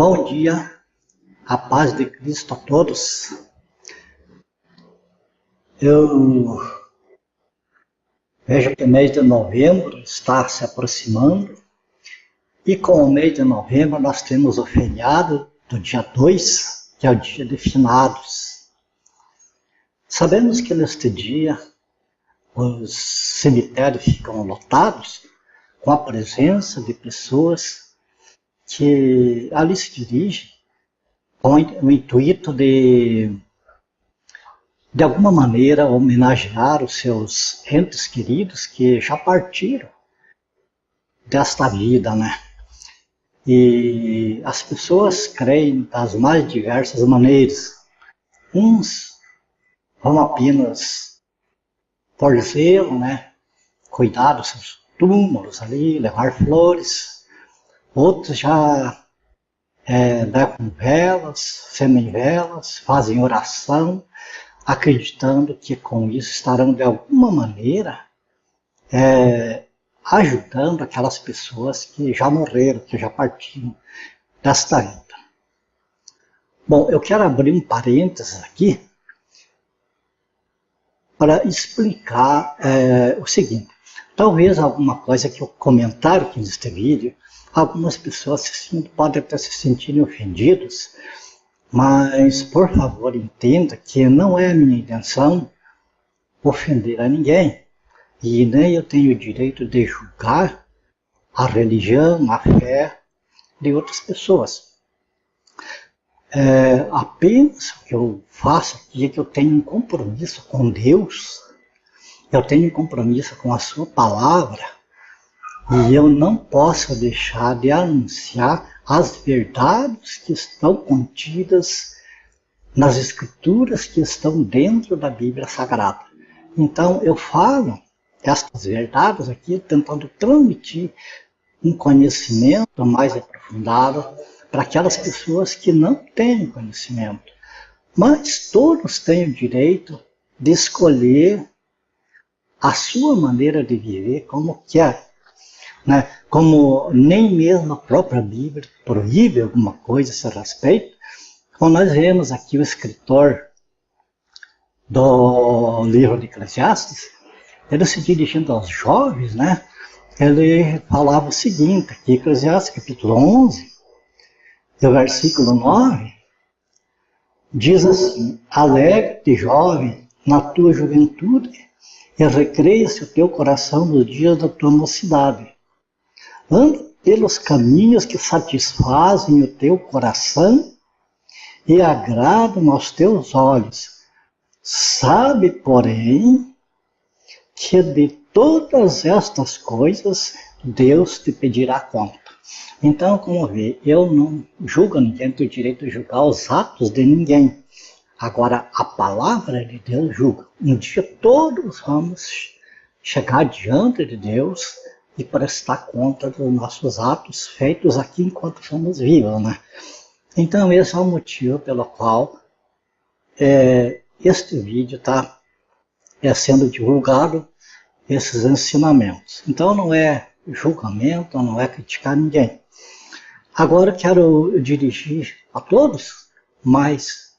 Bom dia, a paz de Cristo a todos. Eu vejo que o mês de novembro está se aproximando e com o mês de novembro nós temos o feriado do dia 2, que é o dia de finados. Sabemos que neste dia os cemitérios ficam lotados com a presença de pessoas que ali se dirigem com o intuito de alguma maneira, homenagear os seus entes queridos que já partiram desta vida, né? E as pessoas creem das mais diversas maneiras. Uns vão apenas por zelo, né? Cuidar dos seus túmulos ali, levar flores. Outros já levam velas, acendem velas, fazem oração, acreditando que com isso estarão de alguma maneira ajudando aquelas pessoas que já morreram, que já partiram desta vida. Bom, eu quero abrir um parênteses aqui para explicar o seguinte. Talvez alguma coisa que eu comentar aqui neste vídeo, algumas pessoas podem até se sentirem ofendidas, mas, por favor, entenda que não é a minha intenção ofender a ninguém. E nem eu tenho o direito de julgar a religião, a fé de outras pessoas. Apenas o que eu faço aqui é que eu tenho um compromisso com Deus, eu tenho um compromisso com a sua palavra, e eu não posso deixar de anunciar as verdades que estão contidas nas escrituras que estão dentro da Bíblia Sagrada. Então eu falo estas verdades aqui tentando transmitir um conhecimento mais aprofundado para aquelas pessoas que não têm conhecimento. Mas todos têm o direito de escolher a sua maneira de viver como quer. Né? Como nem mesmo a própria Bíblia proíbe alguma coisa a esse respeito, como nós vemos aqui o escritor do livro de Eclesiastes, ele se dirigindo aos jovens, né? Ele falava o seguinte, aqui Eclesiastes capítulo 11, no versículo 9, diz assim: alegra-te, jovem, na tua juventude, e recreia-se o teu coração nos dias da tua mocidade. Anda pelos caminhos que satisfazem o teu coração e agradam aos teus olhos. Sabe, porém, que de todas estas coisas Deus te pedirá conta. Então, como vê, eu não julgo ninguém, tenho o direito de julgar os atos de ninguém. Agora, a palavra de Deus julga. Um dia todos vamos chegar diante de Deus e prestar conta dos nossos atos feitos aqui enquanto somos vivos, né? Então esse é o motivo pelo qual este vídeo está sendo divulgado, esses ensinamentos. Então não é julgamento, não é criticar ninguém. Agora quero dirigir a todos, mas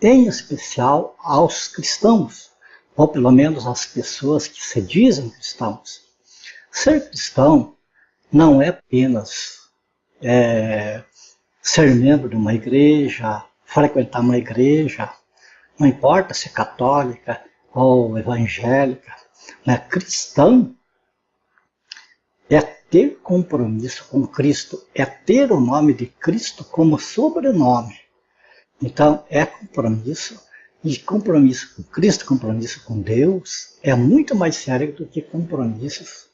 em especial aos cristãos, ou pelo menos às pessoas que se dizem cristãos. Ser cristão não é apenas ser membro de uma igreja, frequentar uma igreja, não importa se é católica ou evangélica. Né? Cristão é ter compromisso com Cristo, é ter o nome de Cristo como sobrenome. Então é compromisso, e compromisso com Cristo, compromisso com Deus, é muito mais sério do que compromissos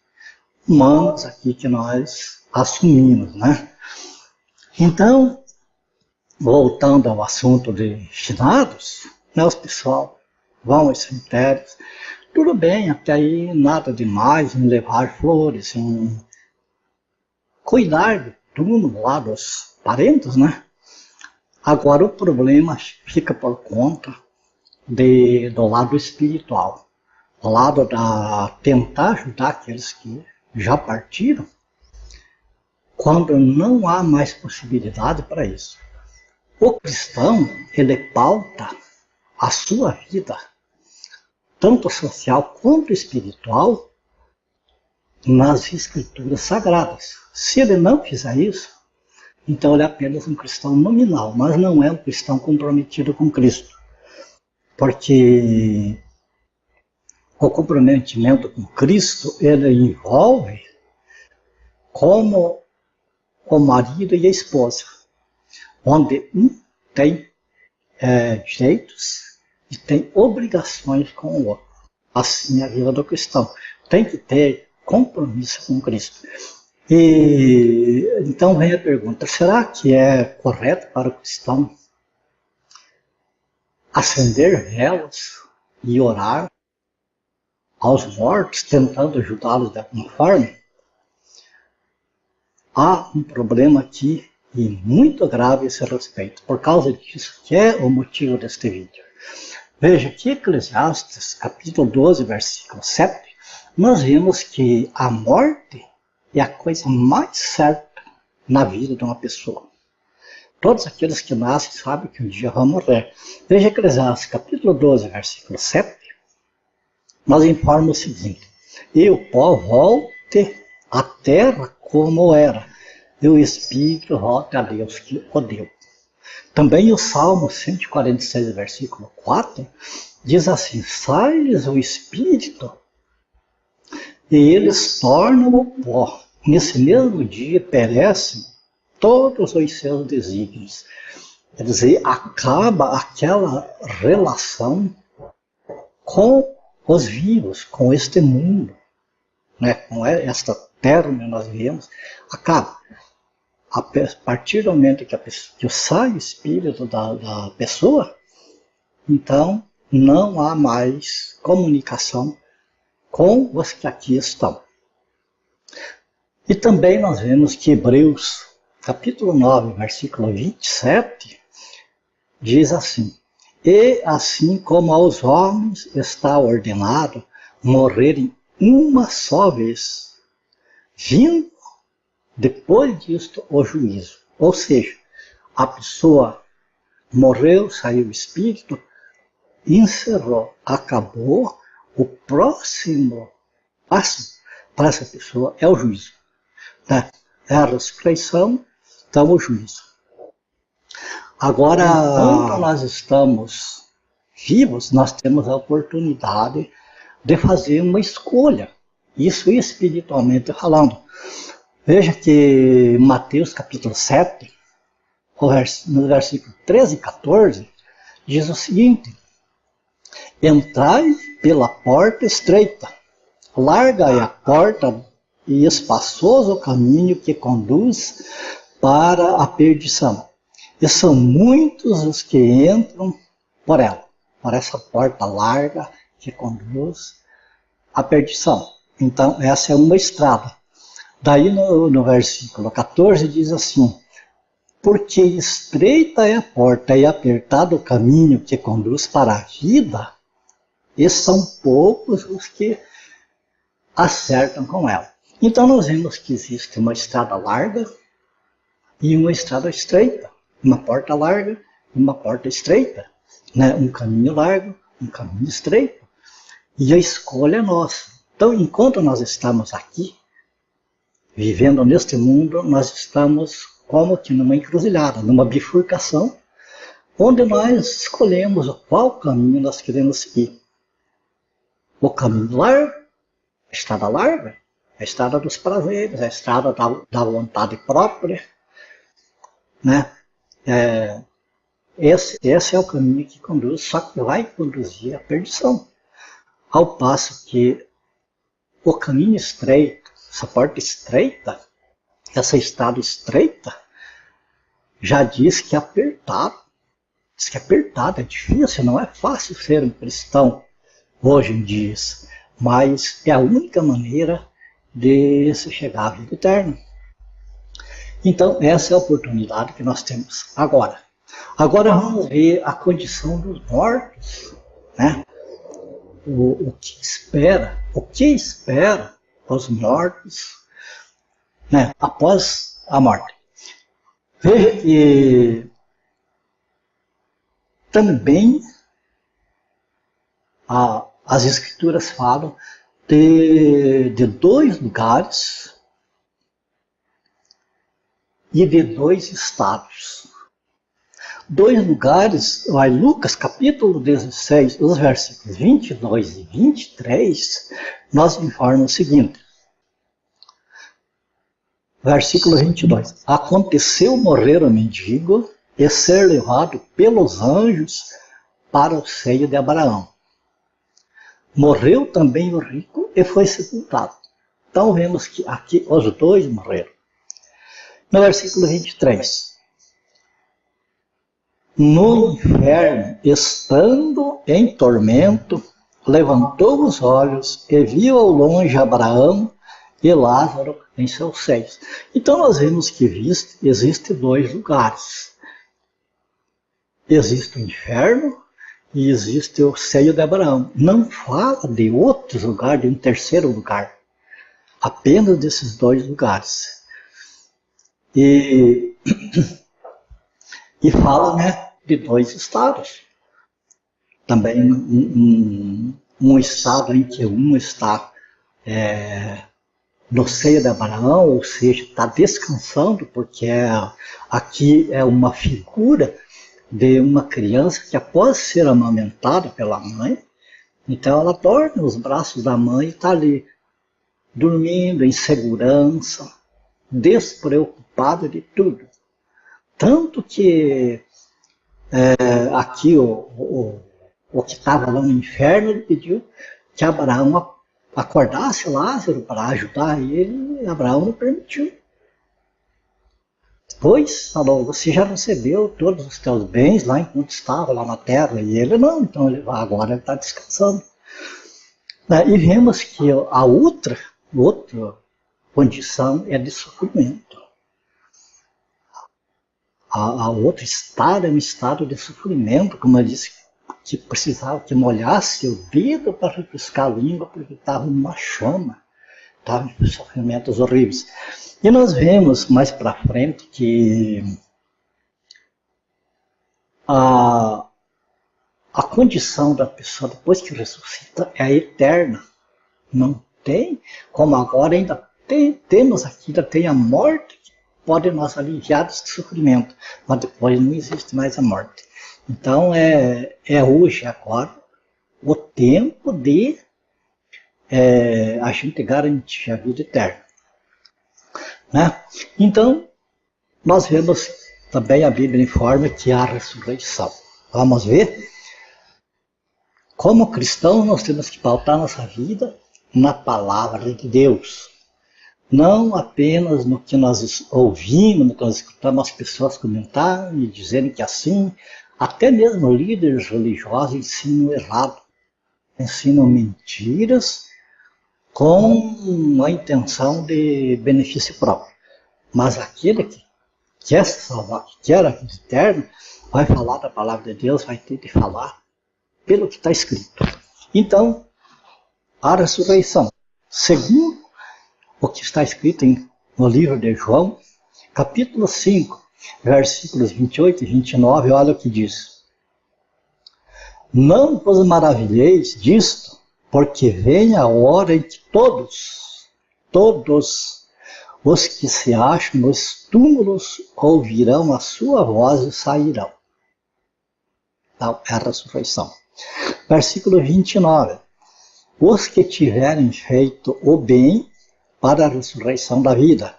humanos aqui que nós assumimos, né? Então, voltando ao assunto de finados, né, os pessoal vão aos cemitérios, tudo bem, até aí nada demais em levar flores, em cuidar do túmulo lá dos parentes, né? Agora o problema fica por conta do lado espiritual, o lado da tentar ajudar aqueles que já partiram. quando não há mais possibilidade para isso. O cristão, ele pauta a sua vida, tanto social quanto espiritual, nas escrituras sagradas. Se ele não fizer isso, então ele é apenas um cristão nominal, mas não é um cristão comprometido com Cristo. Porque o comprometimento com Cristo, ele envolve como o marido e a esposa, onde um tem direitos e tem obrigações com o outro. Assim é a vida do cristão. Tem que ter compromisso com Cristo. E então vem a pergunta, será que é correto para o cristão acender velas e orar aos mortos, tentando ajudá-los de alguma forma? Há um problema aqui e muito grave a esse respeito, por causa disso, que é o motivo deste vídeo. Veja que Eclesiastes, capítulo 12, versículo 7, nós vimos que a morte é a coisa mais certa na vida de uma pessoa. Todos aqueles que nascem sabem que um dia vão morrer. Veja Eclesiastes, capítulo 12, versículo 7, nós informa o seguinte: e o pó volte à terra como era, e o Espírito volte a Deus que o deu. Também o Salmo 146, versículo 4, diz assim: sai-lhes o Espírito, e eles tornam o pó. Nesse mesmo dia perecem todos os seus desígnios. Quer dizer, acaba aquela relação com os vivos, com este mundo, né? Com esta terra onde nós vivemos, acaba. A partir do momento que sai o espírito da pessoa, então não há mais comunicação com os que aqui estão. E também nós vemos que Hebreus, capítulo 9, versículo 27, diz assim: e assim como aos homens está ordenado morrerem uma só vez, vindo depois disto o juízo. Ou seja, a pessoa morreu, saiu o espírito, encerrou, acabou. O próximo passo para essa pessoa é o juízo. Né? É a ressurreição, então o juízo. Agora, enquanto nós estamos vivos, nós temos a oportunidade de fazer uma escolha. Isso espiritualmente falando. Veja que Mateus capítulo 7, no versículo 13 e 14, diz o seguinte: entrai pela porta estreita, larga é a porta e espaçoso o caminho que conduz para a perdição. E são muitos os que entram por ela, por essa porta larga que conduz à perdição. Então, essa é uma estrada. Daí no versículo 14 diz assim: porque estreita é a porta e apertado o caminho que conduz para a vida, e são poucos os que acertam com ela. Então nós vemos que existe uma estrada larga e uma estrada estreita, uma porta larga e uma porta estreita, né? Um caminho largo, um caminho estreito, e a escolha é nossa. Então, enquanto nós estamos aqui, vivendo neste mundo, nós estamos como que numa encruzilhada, numa bifurcação, onde nós escolhemos qual caminho nós queremos seguir. O caminho largo, a estrada larga, a estrada dos prazeres, a estrada da vontade própria, né? Esse é o caminho que conduz, só que vai conduzir à perdição. Ao passo que o caminho estreito, essa porta estreita, essa estrada estreita, já diz que é apertado. Diz que é apertado, é difícil, não é fácil ser um cristão hoje em dia, mas é a única maneira de se chegar à vida eterna. Então, essa é a oportunidade que nós temos agora. Agora vamos ver a condição dos mortos, né? O que espera os mortos, né? Após a morte. Veja que também as escrituras falam de dois lugares e de dois estados. Dois lugares, Lucas capítulo 16, os versículos 22 e 23, nos informam o seguinte. Versículo 22. Aconteceu morrer o mendigo e ser levado pelos anjos para o seio de Abraão. Morreu também o rico e foi sepultado. Então vemos que aqui os dois morreram. No versículo 23. No inferno, estando em tormento, levantou os olhos e viu ao longe Abraão e Lázaro em seus seios. Então nós vemos que existem dois lugares. Existe o inferno e existe o seio de Abraão. Não fala de outros lugares, de um terceiro lugar. Apenas desses dois lugares. E fala, né, de dois estados. Também um estado em que um está no seio de Abraão, ou seja, está descansando, porque aqui é uma figura de uma criança que após ser amamentada pela mãe, então ela dorme nos braços da mãe e está ali, dormindo em segurança, despreocupada de tudo. Tanto que aqui o que estava lá no inferno, ele pediu que Abraão acordasse Lázaro para ajudar ele, e Abraão não permitiu. Pois, falou, você já recebeu todos os teus bens lá enquanto estava lá na terra, e ele não, então agora ele está descansando. E vemos que a outra condição é de sofrimento. A outra estado é um estado de sofrimento, como eu disse, que precisava que molhasse o dedo para refrescar a língua, porque estava numa chama, estava em sofrimentos horríveis. E nós vemos mais para frente que a condição da pessoa depois que ressuscita é eterna. Não tem, como agora ainda temos aqui, ainda tem a morte que pode nos aliviar desse sofrimento, mas depois não existe mais a morte. Então é hoje, agora, o tempo de a gente garantir a vida eterna. Né? Então, nós vemos também a Bíblia informa que há ressurreição. Vamos ver? Como cristãos, nós temos que pautar nossa vida na palavra de Deus. Não apenas no que nós ouvimos, no que nós escutamos as pessoas comentarem e dizendo que assim, até mesmo líderes religiosos ensinam errado, ensinam mentiras com a intenção de benefício próprio. Mas aquele que quer se salvar, que quer a vida eterna, vai falar da palavra de Deus, vai ter de falar pelo que está escrito. Então, a ressurreição, segundo o que está escrito no livro de João, capítulo 5, versículos 28 e 29, olha o que diz. Não vos maravilheis disto, porque vem a hora em que todos os que se acham nos túmulos ouvirão a sua voz e sairão. Então, é a ressurreição. Versículo 29. Os que tiverem feito o bem para a ressurreição da vida,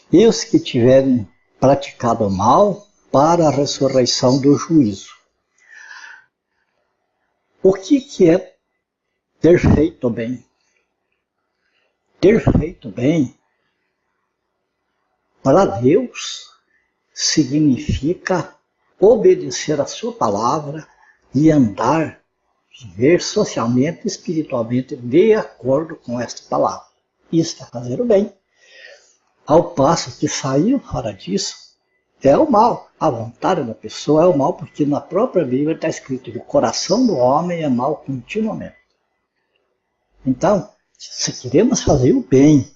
e os que tiverem praticado o mal para a ressurreição do juízo. O que é ter feito bem? Ter feito bem para Deus significa obedecer a sua palavra e andar, viver socialmente e espiritualmente de acordo com esta palavra. Isso é fazer o bem. Ao passo que sair fora disso é o mal. A vontade da pessoa é o mal, porque na própria Bíblia está escrito que o coração do homem é mal continuamente. Então, se queremos fazer o bem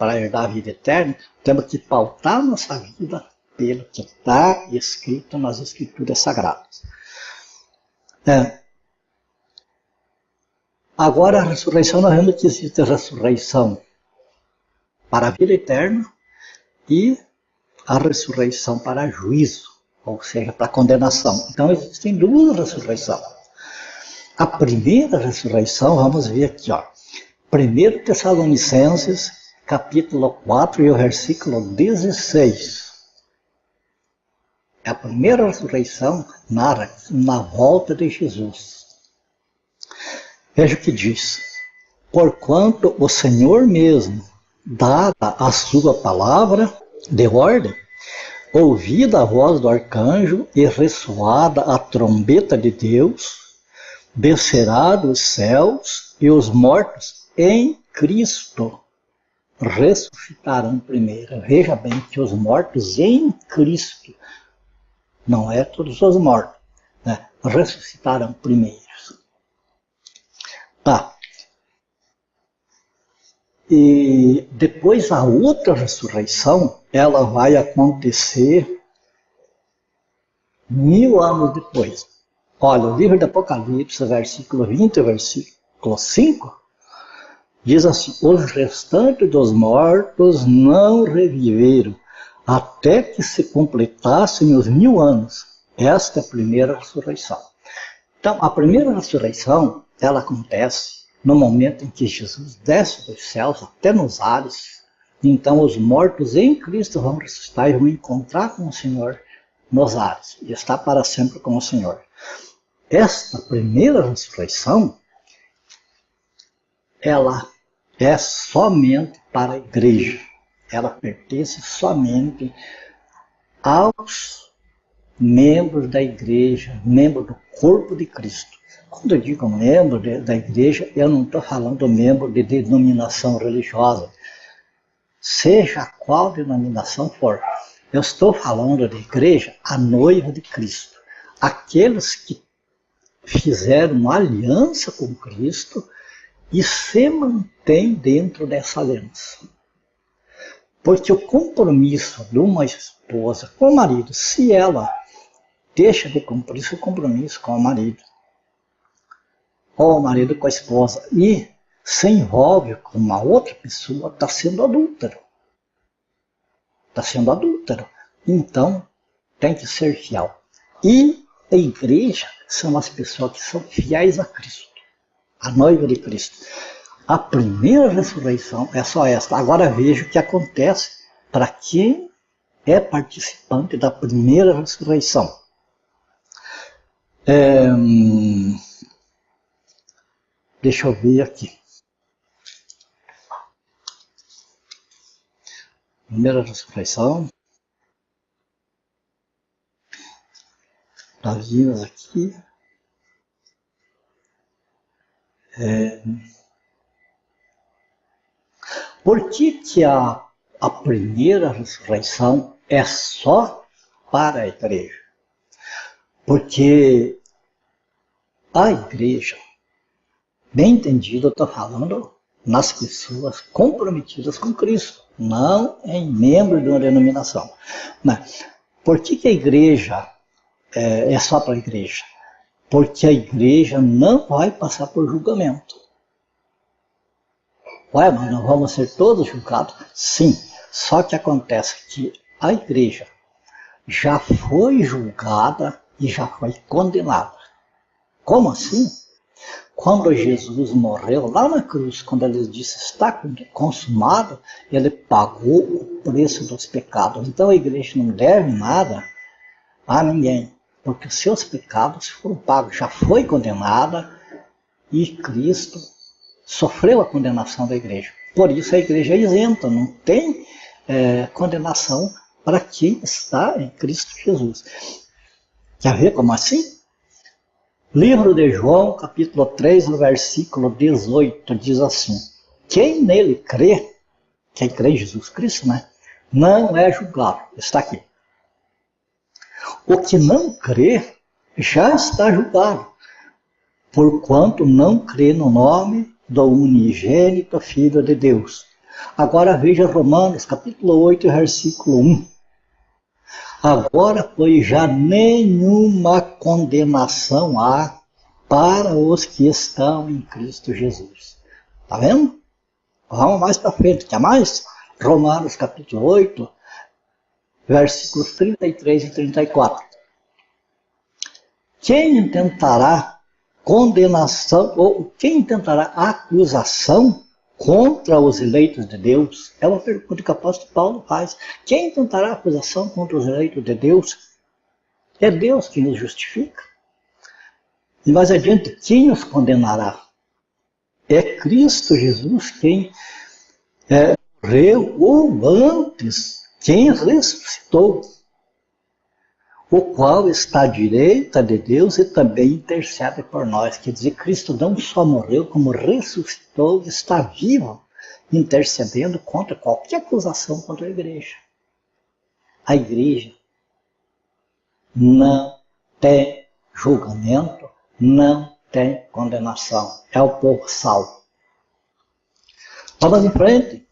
para herdar a vida eterna, temos que pautar nossa vida pelo que está escrito nas Escrituras Sagradas. Agora, a ressurreição, nós vemos que existe a ressurreição para a vida eterna e a ressurreição para juízo, ou seja, para condenação. Então, existem duas ressurreições. A primeira ressurreição, vamos ver aqui, ó. 1 Tessalonicenses, capítulo 4 e o versículo 16. A primeira ressurreição narra na volta de Jesus. Veja o que diz. Porquanto o Senhor mesmo, dada a sua palavra de ordem, ouvida a voz do arcanjo e ressoada a trombeta de Deus, descerá dos céus e os mortos em Cristo ressuscitarão primeiro. Veja bem que os mortos em Cristo, não é todos os mortos, né? Ressuscitarão primeiro. Tá. E depois a outra ressurreição, ela vai acontecer 1000 anos depois. Olha, o livro do Apocalipse, versículo 20 e versículo 5, diz assim: os restantes dos mortos não reviveram, até que se completassem os 1000 anos. Esta é a primeira ressurreição. Então, a primeira ressurreição, ela acontece no momento em que Jesus desce dos céus até nos ares. Então, os mortos em Cristo vão ressuscitar e vão encontrar com o Senhor nos ares e estar para sempre com o Senhor. Esta primeira ressurreição, ela é somente para a igreja. Ela pertence somente aos membros da igreja, membros do corpo de Cristo. Quando eu digo membro da igreja, eu não estou falando membro de denominação religiosa, seja qual denominação for. Eu estou falando de igreja, a noiva de Cristo. Aqueles que fizeram uma aliança com Cristo e se mantêm dentro dessa aliança. Porque o compromisso de uma esposa com o marido, se ela deixa de cumprir seu compromisso com o marido, ou o marido com a esposa, e se envolve com uma outra pessoa, está sendo adúltero. Está sendo adúltero. Então, tem que ser fiel. E a igreja são as pessoas que são fiéis a Cristo, a noiva de Cristo. A primeira ressurreição é só esta. Agora veja o que acontece para quem é participante da primeira ressurreição. Deixa eu ver aqui. Primeira ressurreição. Nós vimos aqui. Por que a primeira ressurreição é só para a igreja? Porque a igreja, bem entendido, eu estou falando nas pessoas comprometidas com Cristo, não em membro de uma denominação. Mas, por que a igreja é só para a igreja? Porque a igreja não vai passar por julgamento. Ué, mas não vamos ser todos julgados? Sim, só que acontece que a igreja já foi julgada e já foi condenada. Como assim? Quando Jesus morreu lá na cruz, quando ele disse está consumado, ele pagou o preço dos pecados. Então a igreja não deve nada a ninguém, porque os seus pecados foram pagos, já foi condenada e Cristo sofreu a condenação da igreja. Por isso a igreja é isenta, não tem condenação para quem está em Cristo Jesus. Quer ver como assim? Livro de João, capítulo 3, no versículo 18, diz assim: quem nele crê, quem crê em Jesus Cristo, né, não é julgado. Está aqui. O que não crê já está julgado, porquanto não crê no nome do unigênito Filho de Deus. Agora veja Romanos, capítulo 8, versículo 1. Agora, pois, já nenhuma condenação há para os que estão em Cristo Jesus. Tá vendo? Vamos mais para frente, quer mais? Romanos, capítulo 8, versículos 33 e 34. Quem intentará condenação, ou quem intentará acusação contra os eleitos de Deus? É uma pergunta que o apóstolo Paulo faz. Quem tentará acusação contra os eleitos de Deus? É Deus que nos justifica. E mais adiante, quem os condenará? É Cristo Jesus quem morreu, ou antes, quem ressuscitou, o qual está à direita de Deus e também intercede por nós. Quer dizer, Cristo não só morreu, como ressuscitou, está vivo, intercedendo contra qualquer acusação contra a igreja. A igreja não tem julgamento, não tem condenação. É o povo salvo. Vamos em frente.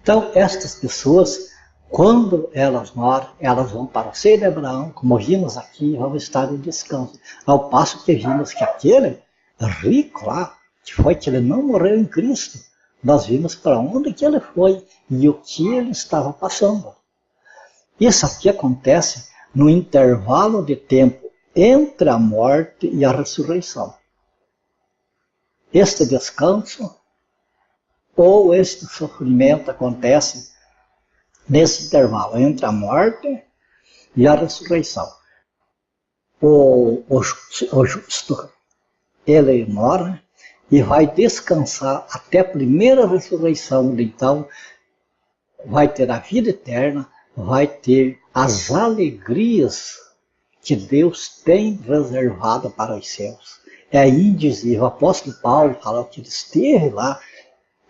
Então, estas pessoas, quando elas moram, elas vão para o seio de Abraão, como vimos aqui, vão estar em descanso. Ao passo que vimos que aquele rico lá, que foi que ele não morreu em Cristo, nós vimos para onde que ele foi e o que ele estava passando. Isso aqui acontece no intervalo de tempo entre a morte e a ressurreição. Este descanso ou este sofrimento acontece nesse intervalo entre a morte e a ressurreição. O justo, ele morre e vai descansar até a primeira ressurreição. Então, vai ter a vida eterna, vai ter as alegrias que Deus tem reservado para os seus. É indizível. O apóstolo Paulo fala que ele esteve lá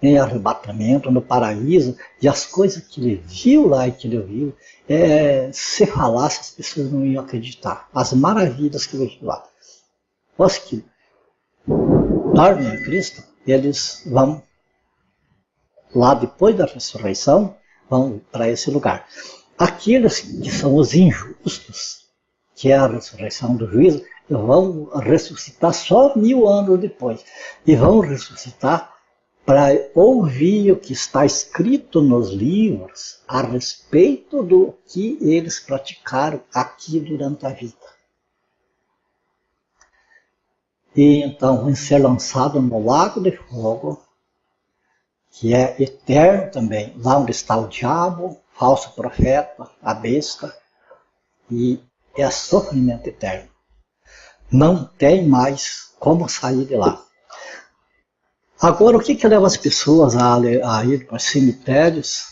em arrebatamento, no paraíso, e as coisas que ele viu lá e que ele viu, se falasse, as pessoas não iam acreditar. As maravilhas que ele viu lá. Os que dormem em Cristo, eles vão lá depois da ressurreição, vão para esse lugar. Aqueles que são os injustos, que é a ressurreição do juízo, vão ressuscitar só 1000 anos depois. E vão ressuscitar para ouvir o que está escrito nos livros a respeito do que eles praticaram aqui durante a vida. E então vão ser lançados no lago de fogo, que é eterno também, lá onde está o diabo, falso profeta, a besta, e é sofrimento eterno. Não tem mais como sair de lá. Agora, o que leva as pessoas a ir para os cemitérios,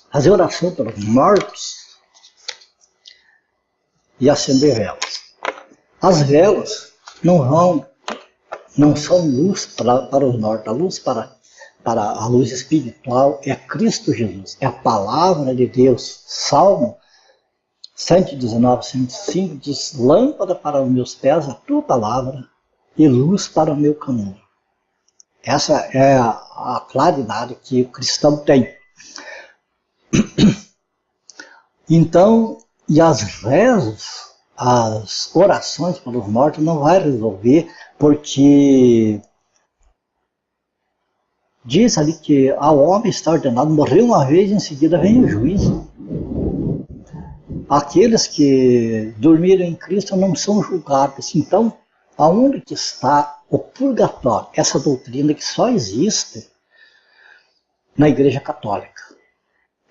fazer oração pelos mortos e acender velas? As velas não são luz para os mortos. A luz para a luz espiritual é Cristo Jesus, é a palavra de Deus. Salmo 119, 105 diz: lâmpada para os meus pés a tua palavra e luz para o meu caminho. Essa é a claridade que o cristão tem. Então, e as rezas, as orações pelos mortos não vai resolver, porque diz ali que ao homem está ordenado morrer uma vez e em seguida vem o juízo. Aqueles que dormiram em Cristo não são julgados. Então, aonde que está o purgatório? Essa doutrina que só existe na Igreja Católica.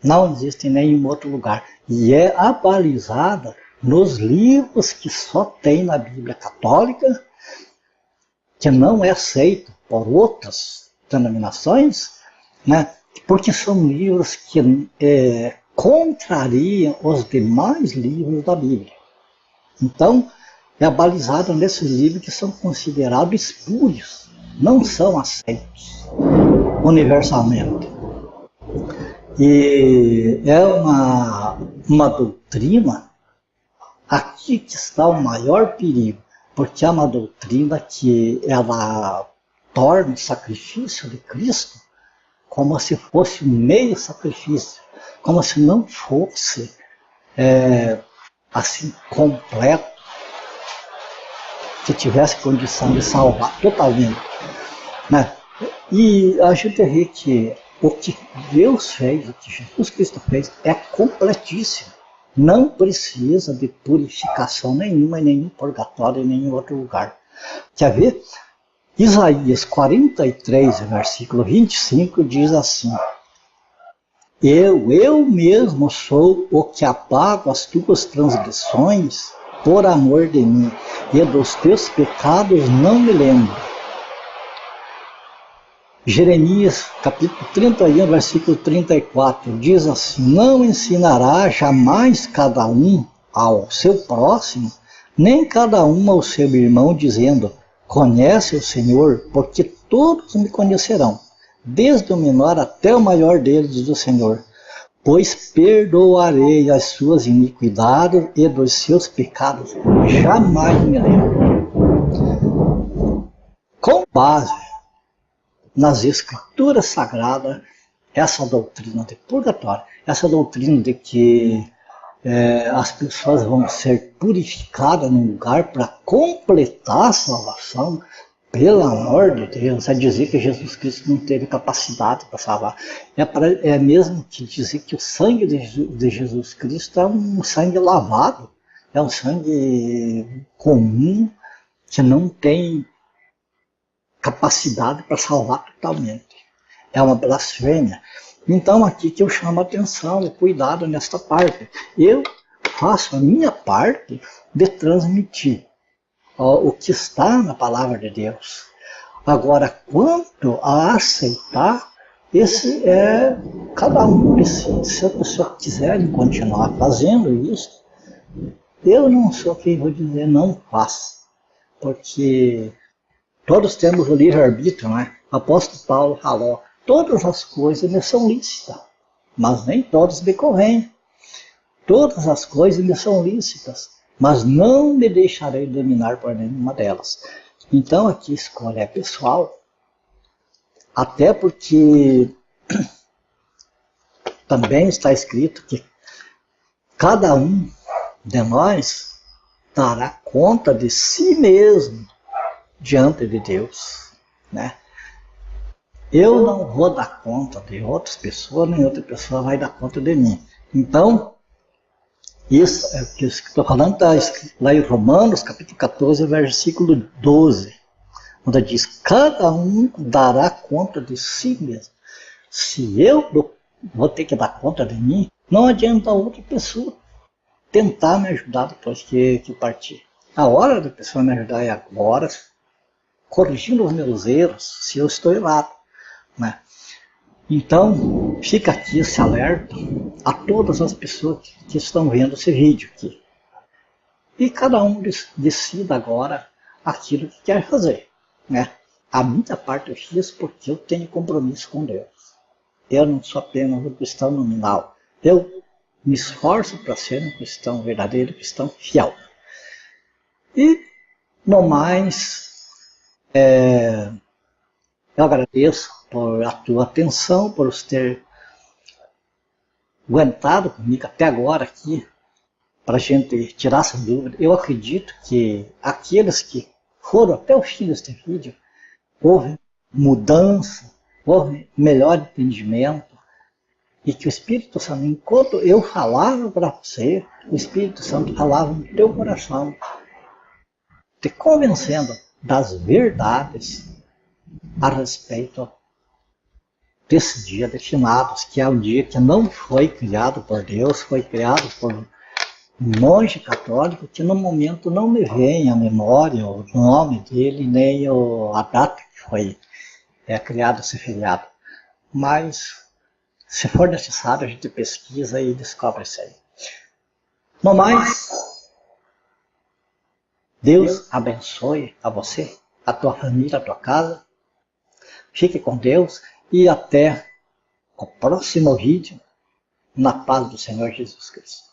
Não existe em nenhum outro lugar. E é abalizada nos livros que só tem na Bíblia Católica, que não é aceito por outras denominações, né? Porque são livros que contrariam os demais livros da Bíblia. Então, é abalizado nesses livros que são considerados espúrios, não são aceitos universalmente. E é uma doutrina, aqui que está o maior perigo, porque é uma doutrina que ela torna o sacrifício de Cristo como se fosse um meio sacrifício, como se não fosse assim completo, que tivesse condição de salvar totalmente, né? E a gente vê que o que Deus fez, o que Jesus Cristo fez, é completíssimo. Não precisa de purificação nenhuma, em nenhum purgatório, em nenhum outro lugar. Quer ver? Isaías 43, versículo 25, diz assim: Eu mesmo sou o que apago as tuas transgressões por amor de mim, e dos teus pecados não me lembro. Jeremias, capítulo 31, versículo 34, diz assim: Não ensinará jamais cada um ao seu próximo, nem cada um ao seu irmão, dizendo: Conhece o Senhor, porque todos me conhecerão, desde o menor até o maior deles, diz o Senhor. Pois perdoarei as suas iniquidades e dos seus pecados jamais me lembro. Com base nas Escrituras Sagradas, essa doutrina de purgatório, essa doutrina de que as pessoas vão ser purificadas num lugar para completar a salvação, pelo amor de Deus, é dizer que Jesus Cristo não teve capacidade para salvar. É mesmo que dizer que o sangue de Jesus Cristo é um sangue lavado, é um sangue comum, que não tem capacidade para salvar totalmente. É uma blasfêmia. Então aqui que eu chamo a atenção, o cuidado nesta parte. Eu faço a minha parte de transmitir o que está na palavra de Deus. Agora, quanto a aceitar, esse é cada um decide. Se a pessoa quiser continuar fazendo isso, eu não sou quem vou dizer não faça, porque todos temos o livre-arbítrio, né? O apóstolo Paulo falou: todas as coisas me são lícitas, mas nem todas me convêm. Todas as coisas me são lícitas, mas não me deixarei dominar por nenhuma delas. Então aqui a escolha é pessoal, até porque também está escrito que cada um de nós dará conta de si mesmo diante de Deus, né? Eu não vou dar conta de outras pessoas, nem outra pessoa vai dar conta de mim. Então, isso é o que eu estou falando, está escrito lá em Romanos, capítulo 14, versículo 12, onde diz: cada um dará conta de si mesmo. Se eu vou ter que dar conta de mim, não adianta outra pessoa tentar me ajudar depois que partir. A hora da pessoa me ajudar é agora, corrigindo os meus erros, se eu estou errado, né? Então, fica aqui esse alerta a todas as pessoas que estão vendo esse vídeo aqui. E cada um decida agora aquilo que quer fazer, né? A minha parte eu fiz porque eu tenho compromisso com Deus. Eu não sou apenas um cristão nominal. Eu me esforço para ser um cristão verdadeiro, um cristão fiel. E, no mais, eu agradeço por a tua atenção, por você ter aguentado comigo até agora aqui, para a gente tirar essa dúvida. Eu acredito que aqueles que foram até o fim deste vídeo, houve mudança, houve melhor entendimento, e que o Espírito Santo, enquanto eu falava para você, o Espírito Santo falava no teu coração, te convencendo das verdades a respeito desse dia de finados, que é um dia que não foi criado por Deus, foi criado por um monge católico que no momento não me vem à memória o nome dele, nem a data que foi criado esse feriado. Mas, se for necessário, a gente pesquisa e descobre isso aí. No mais, Deus abençoe a você, a tua família, a tua casa. Fique com Deus e até o próximo vídeo, na paz do Senhor Jesus Cristo.